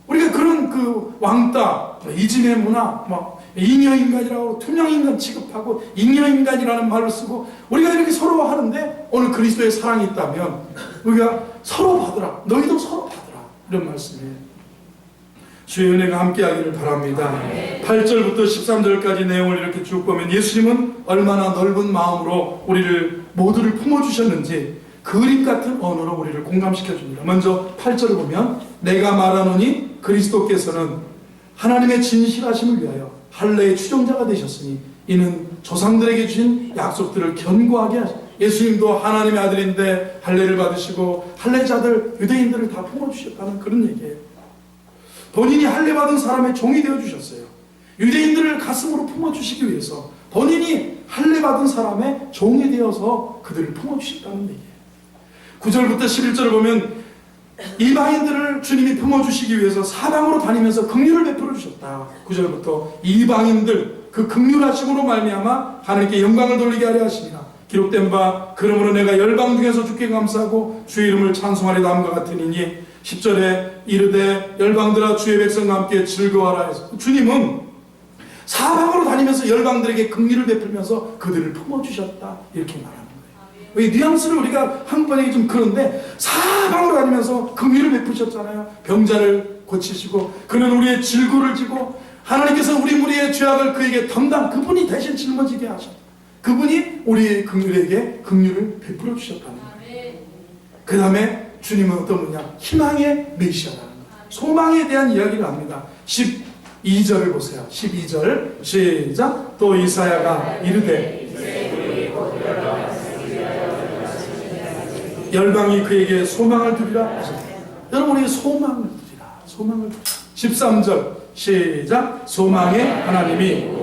Speaker 1: 우리가 그런 그 왕따, 이지메 문화, 잉여인간이라고 투명인간 취급하고 잉여인간이라는 말을 쓰고 우리가 이렇게 서로 하는데 오늘 그리스도의 사랑이 있다면 우리가 서로 받으라. 너희도 서로 받으라. 이런 말씀이에요. 주의 은혜가 함께하기를 바랍니다. 8절부터 13절까지 내용을 이렇게 쭉 보면 예수님은 얼마나 넓은 마음으로 우리를 모두를 품어주셨는지 그림 같은 언어로 우리를 공감시켜줍니다. 먼저 8절을 보면 내가 말하노니 그리스도께서는 하나님의 진실하심을 위하여 할례의 추종자가 되셨으니 이는 조상들에게 주신 약속들을 견고하게 하시고 예수님도 하나님의 아들인데 할례를 받으시고 할례자들 유대인들을 다 품어주셨다는 그런 얘기예요. 본인이 할례받은 사람의 종이 되어주셨어요. 유대인들을 가슴으로 품어주시기 위해서 본인이 할례받은 사람의 종이 되어서 그들을 품어주셨다는 얘기예요. 9절부터 11절을 보면 이방인들을 주님이 품어주시기 위해서 사방으로 다니면서 긍휼을 베풀어 주셨다. 9절부터 이방인들 그 긍휼하심으로 말미암아 하나님께 영광을 돌리게 하려 하시니라. 기록된 바 그러므로 내가 열방 중에서 주께 감사하고 주의 이름을 찬송하리 다음과 같으니 10절에 이르되 열방들아 주의 백성과 함께 즐거워하라 해서 주님은 사방으로 다니면서 열방들에게 긍휼을 베풀면서 그들을 품어주셨다 이렇게 말합니다. 이 뉘앙스를 우리가 한번에 좀 그런데 사방으로 다니면서 긍휼을 베푸셨잖아요. 병자를 고치시고 그는 우리의 질고를 지고 하나님께서 우리 무리의 죄악을 그에게 그분이 대신 짊어지게 하셨다. 그분이 우리에게 긍휼을 베풀어 주셨다는 거예요. 그 다음에 주님은 어떤 분이냐? 희망의 메시아라는 거예요. 소망에 대한 이야기를 합니다. 12절을 보세요. 12절 시작. 또 이사야가 이르되 열방이 그에게 소망을 두리라 하셨다. 여러분, 우리 소망을 두리라. 소망을 두리라. 13절 시작. 소망의 하나님이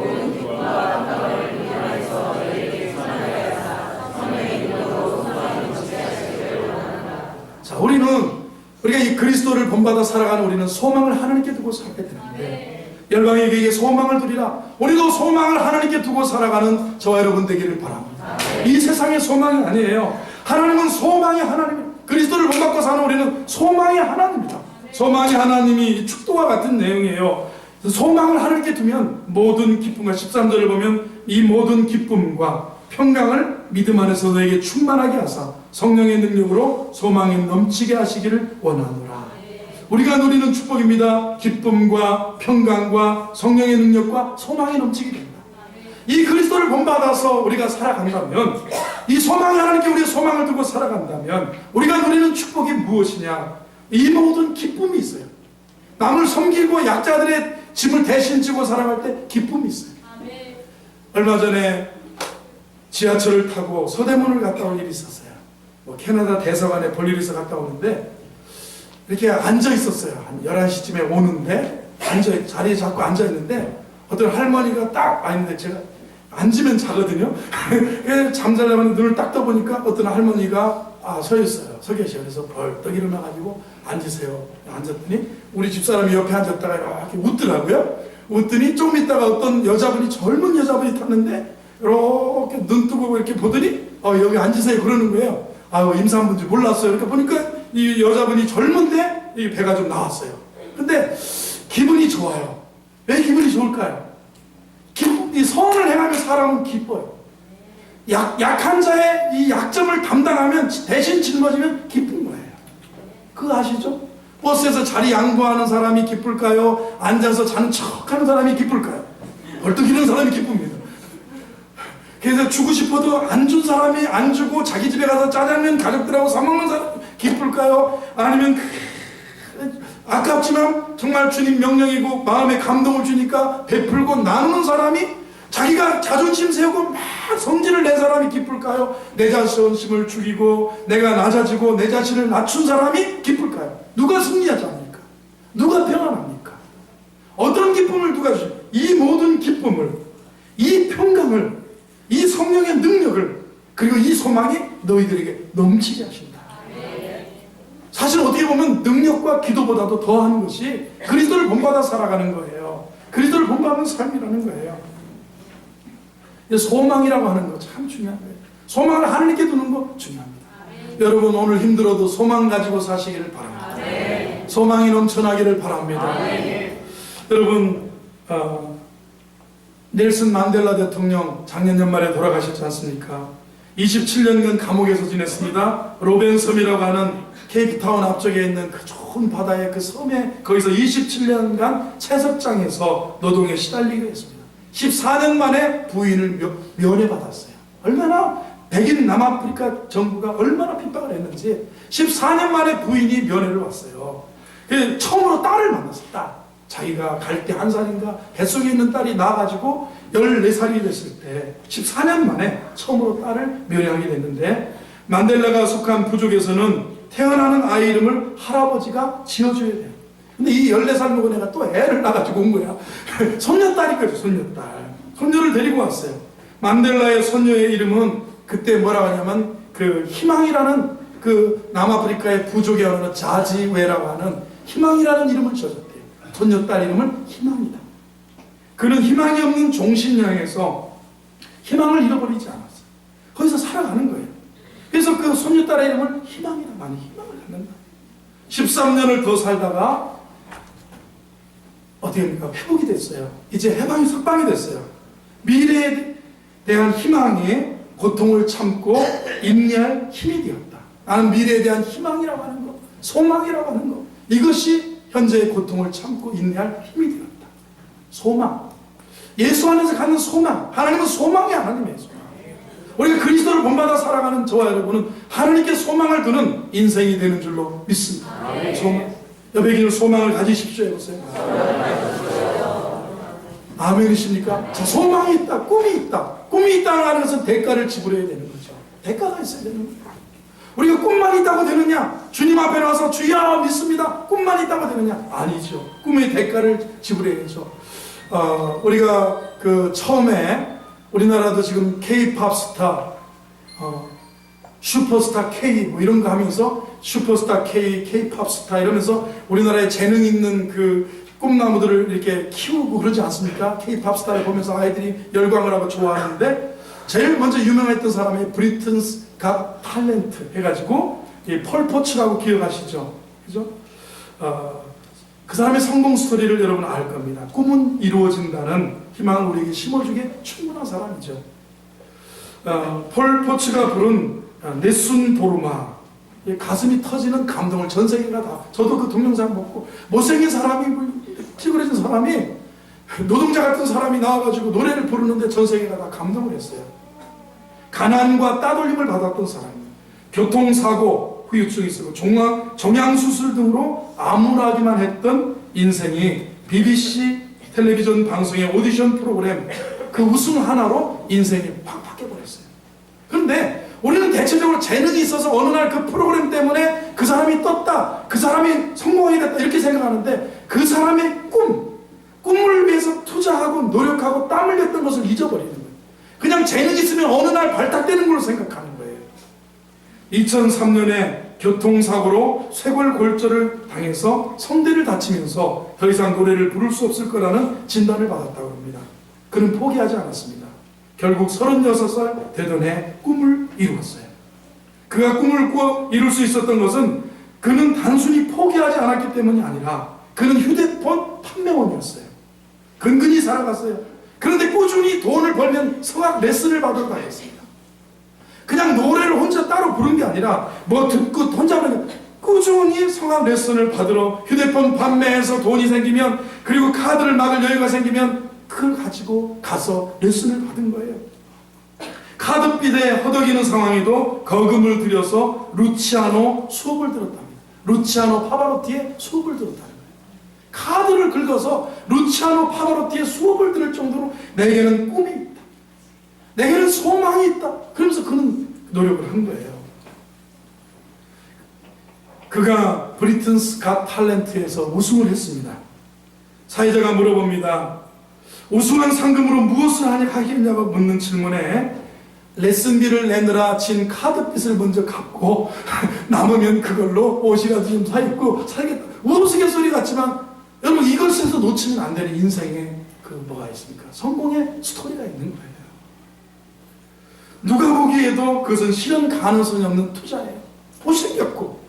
Speaker 1: 자, 우리가 이 그리스도를 본받아 살아가는 우리는 소망을 하나님께 두고 살게 되는데, 열방이 그에게 소망을 두리라. 우리도 소망을 하나님께 두고 살아가는 저와 여러분 되기를 바랍니다. 이 세상의 소망이 아니에요. 하나님은 소망의 하나님. 그리스도를 본받고 사는 우리는 소망의 하나님입니다. 소망의 하나님이 축도와 같은 내용이에요. 소망을 하나님께 두면 모든 기쁨과, 13절을 보면 이 모든 기쁨과 평강을 믿음 안에서 너에게 충만하게 하사 성령의 능력으로 소망이 넘치게 하시기를 원하노라. 우리가 누리는 축복입니다. 기쁨과 평강과 성령의 능력과 소망이 넘치게 됩니다. 이 그리스도를 본받아서 우리가 살아간다면, 이 소망이 하나님께 우리의 소망을 두고 살아간다면 우리가 누리는 축복이 무엇이냐? 이 모든 기쁨이 있어요. 남을 섬기고 약자들의 짐을 대신 지고 살아갈 때 기쁨이 있어요. 얼마 전에 지하철을 타고 서대문을 갔다 올 일이 있었어요. 캐나다 대사관에 볼 일이 있어 갔다 오는데 이렇게 앉아 있었어요. 한 11시쯤에 오는데 자리에 자꾸 앉아 있는데 어떤 할머니가 딱 있는데, 제가 앉으면 자거든요. 잠자려면 눈을 딱 떠보니까 어떤 할머니가 서 있어요. 서 계셔요. 그래서 벌떡 일어나가지고 앉으세요. 앉았더니 우리 집사람이 옆에 앉았다가 이렇게 웃더라고요. 웃더니 좀 있다가 어떤 여자분이, 젊은 여자분이 탔는데 이렇게 눈 뜨고 이렇게 보더니 여기 앉으세요 그러는 거예요. 임산부인지 몰랐어요. 이렇게 보니까 이 여자분이 젊은데 이 배가 좀 나왔어요. 근데 기분이 좋아요. 왜 기분이 좋을까요? 이 선을 행하면 사람은 기뻐요. 약한 자의 이 약점을 담당하면, 대신 짊어지면 기쁜 거예요. 그거 아시죠? 버스에서 자리 양보하는 사람이 기쁠까요? 앉아서 자는 척하는 사람이 기쁠까요? 벌떡 일어나는 사람이 기쁩니다. 그래서 주고 싶어도 안 준 사람이 안 주고 자기 집에 가서 짜장면 가족들하고 사 먹는 사람이 기쁠까요? 아니면 아깝지만 정말 주님 명령이고 마음에 감동을 주니까 베풀고 나누는 사람이, 자기가 자존심 세우고 막 성질을 낸 사람이 기쁠까요? 내 자존심을 죽이고 내가 낮아지고 내 자신을 낮춘 사람이 기쁠까요? 누가 승리하지 않습니까? 누가 평안합니까? 어떤 기쁨을 누가 주죠? 이 모든 기쁨을, 이 평강을, 이 성령의 능력을, 그리고 이 소망이 너희들에게 넘치게 하신다. 사실 어떻게 보면 능력과 기도보다도 더한 것이 그리스도를 본받아 살아가는 거예요. 그리스도를 본받는 삶이라는 거예요. 소망이라고 하는 거 참 중요한 거예요. 소망을 하나님께 두는 거 중요합니다. 여러분, 오늘 힘들어도 소망 가지고 사시기를 바랍니다. 소망이 넘쳐나기를 바랍니다. 여러분, 넬슨 만델라 대통령 작년 연말에 돌아가셨지 않습니까? 27년간 감옥에서 지냈습니다. 로벤섬이라고 하는 케이프타운 앞쪽에 있는 그 좋은 바다의 그 섬에, 거기서 27년간 채석장에서 노동에 시달리게 했습니다. 14년 만에 부인을 면회받았어요. 얼마나 백인 남아프리카 정부가 얼마나 핍박을 했는지 14년 만에 부인이 면회를 왔어요. 처음으로 딸을 만났어요. 딸. 자기가 갈 때 1살인가 뱃속에 있는 딸이 나와가지고 14살이 됐을 때 14년 만에 처음으로 딸을 면회하게 됐는데, 만델라가 속한 부족에서는 태어나는 아이 이름을 할아버지가 지어줘야 돼요. 근데 이 14살 먹은 애가 또 애를 낳아가지고 온 거야. 손녀딸이거든, 손녀딸. 손녀를 데리고 왔어요. 만델라의 손녀의 이름은 그때 뭐라고 하냐면 그 희망이라는, 그 남아프리카의 부족에 어느 자지웨라고 하는 희망이라는 이름을 지어줬대요. 손녀딸 이름을 희망이다. 그는 희망이 없는 종신령에서 희망을 잃어버리지 않았어요. 거기서 살아가는 거예요. 그래서 그 손녀딸의 이름을 희망이다. 많이 희망을 갖는다. 13년을 더 살다가 어떻게 됩니까? 회복이 됐어요. 이제 해방이 석방이 됐어요. 미래에 대한 희망이 고통을 참고 인내할 힘이 되었다. 나는 미래에 대한 희망이라고 하는 것, 소망이라고 하는 것, 이것이 현재의 고통을 참고 인내할 힘이 되었다. 소망. 예수 안에서 갖는 소망. 하나님은 소망이 하나님의 소망. 우리가 그리스도를 본받아 살아가는 저와 여러분은 하나님께 소망을 두는 인생이 되는 줄로 믿습니다. 소망. 여백이는 소망을 가지십시오 해보세요. 아멘이십니까? 자, 소망이 있다, 꿈이 있다. 꿈이 있다는 것은 대가를 지불해야 되는 거죠. 대가가 있어야 되는 거예요. 우리가 꿈만 있다고 되느냐? 주님 앞에 나와서 주여 믿습니다. 꿈만 있다고 되느냐? 아니죠. 꿈의 대가를 지불해야죠. 우리가 그 처음에 우리나라도 지금 K-팝 스타, 슈퍼스타 K 뭐 이런 거 하면서 슈퍼스타 K, K-팝 스타 이러면서 우리나라에 재능 있는 그 꿈나무들을 이렇게 키우고 그러지 않습니까? K-팝 스타를 보면서 아이들이 열광을 하고 좋아하는데 제일 먼저 유명했던 사람이 브리튼스 갓 탤런트 해가지고 이 폴 포츠라고 기억하시죠? 그죠? 그 사람의 성공 스토리를 여러분 알 겁니다. 꿈은 이루어진다는 희망을 우리에게 심어주기에 충분한 사람이죠. 폴 포츠가 부른 네순 도르마, 가슴이 터지는 감동을 전 세계가 다, 저도 그 동영상 보고 못생긴 사람이, 찌그러진 사람이, 노동자 같은 사람이 나와가지고 노래를 부르는데 전 세계가 다 감동을 했어요. 가난과 따돌림을 받았던 사람이에요. 교통사고, 후유증이 있었고 종양수술 등으로 암울하기만 했던 인생이 BBC 텔레비전 방송의 오디션 프로그램 그 우승 하나로 인생이 팍 바뀌어버렸어요. 그런데 우리는 대체적으로 재능이 있어서 어느 날 그 프로그램 때문에 그 사람이 떴다, 그 사람이 성공하게 됐다 이렇게 생각하는데 그 사람의 꿈을 위해서 투자하고 노력하고 땀을 냈던 것을 잊어버리는 거예요. 그냥 재능이 있으면 어느 날 발탁되는 걸로 생각하는 거예요. 2003년에 교통사고로 쇄골골절을 당해서 성대를 다치면서 더 이상 노래를 부를 수 없을 거라는 진단을 받았다고 합니다. 그는 포기하지 않았습니다. 결국 36살 되던 해 꿈을 이루었어요. 그가 꿈을 꾸어 이룰 수 있었던 것은 그는 단순히 포기하지 않았기 때문이 아니라 그는 휴대폰 판매원이었어요. 근근히 살아갔어요. 그런데 꾸준히 돈을 벌면 성악 레슨을 받으러 다녔습니다. 그냥 노래를 혼자 따로 부른 게 아니라 뭐 듣고 혼자 부르는, 꾸준히 성악 레슨을 받으러 휴대폰 판매해서 돈이 생기면, 그리고 카드를 막을 여유가 생기면 그걸 가지고 가서 레슨을 받은 거예요. 카드빚에 허덕이는 상황에도 거금을 들여서 루치아노 수업을 들었답니다. 루치아노 파바로티의 수업을 들었다는 거예요. 카드를 긁어서 루치아노 파바로티의 수업을 들을 정도로 내게는 꿈이 있다, 내게는 소망이 있다, 그러면서 그는 노력을 한 거예요. 그가 브리튼스 갓 탤런트에서 우승을 했습니다. 사회자가 물어봅니다. 우승한 상금으로 무엇을 하겠냐고 묻는 질문에 레슨비를 내느라 진 카드빚을 먼저 갚고 남으면 그걸로 옷이라도 좀 사입고 살겠다. 우스갯소리 같지만 여러분, 이것에서 놓치면 안 되는 인생에 그 뭐가 있습니까? 성공의 스토리가 있는 거예요. 누가 보기에도 그것은 실현 가능성이 없는 투자예요. 못생겼고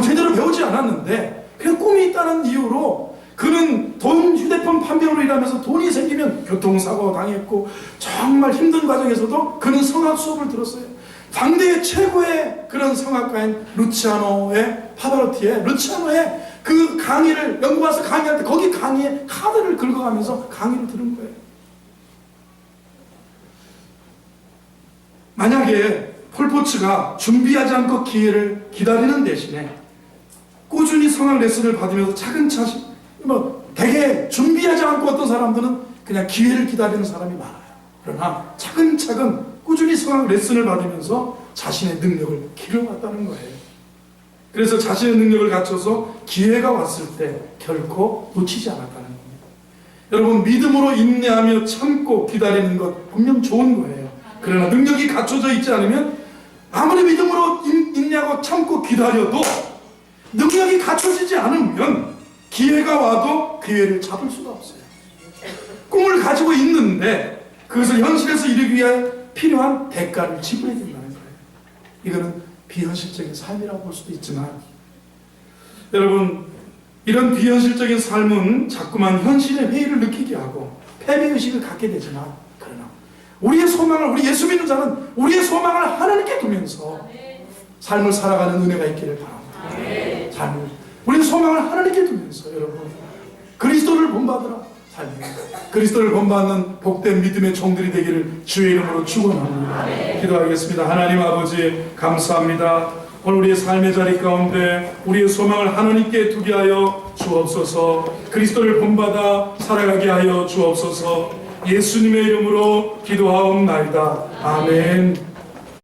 Speaker 1: 제대로 배우지 않았는데 그냥 꿈이 있다는 이유로 그는 휴대폰 판매로 일하면서 돈이 생기면 교통사고 당했고 정말 힘든 과정에서도 그는 성악 수업을 들었어요. 당대의 최고의 그런 성악가인 루치아노의 파바로티의 루치아노의 그 강의를 영국 와서 강의할 때 거기 강의에 카드를 긁어가면서 강의를 들은 거예요. 만약에 폴포츠가 준비하지 않고 기회를 기다리는 대신에 꾸준히 성악 레슨을 받으면서 차근차근, 되게 준비하지 않고 어떤 사람들은 그냥 기회를 기다리는 사람이 많아요. 그러나 차근차근 꾸준히 성악 레슨을 받으면서 자신의 능력을 길러왔다는 거예요. 그래서 자신의 능력을 갖춰서 기회가 왔을 때 결코 놓치지 않았다는 겁니다. 여러분, 믿음으로 인내하며 참고 기다리는 것 분명 좋은 거예요. 그러나 능력이 갖춰져 있지 않으면 아무리 믿음으로 인내하고 참고 기다려도 능력이 갖춰지지 않으면 기회가 와도 기회를 잡을 수가 없어요. 꿈을 가지고 있는데 그것을 현실에서 이루기 위해 필요한 대가를 지불해야 된다는 거예요. 이거는 비현실적인 삶이라고 볼 수도 있지만, 여러분, 이런 비현실적인 삶은 자꾸만 현실의 회의를 느끼게 하고 패배의식을 갖게 되지만, 그러나 우리의 소망을, 우리 예수 믿는 자는 우리의 소망을 하나님께 두면서 삶을 살아가는 은혜가 있기를 바랍니다. 우리의 소망을 하나님께 두면서 여러분 그리스도를 본받으라 삶입니다. 그리스도를 본받는 복된 믿음의 종들이 되기를 주의 이름으로 축원합니다. 기도하겠습니다. 하나님 아버지, 감사합니다. 오늘 우리의 삶의 자리 가운데 우리의 소망을 하나님께 두게 하여 주옵소서. 그리스도를 본받아 살아가게 하여 주옵소서. 예수님의 이름으로 기도하옵나이다. 아멘.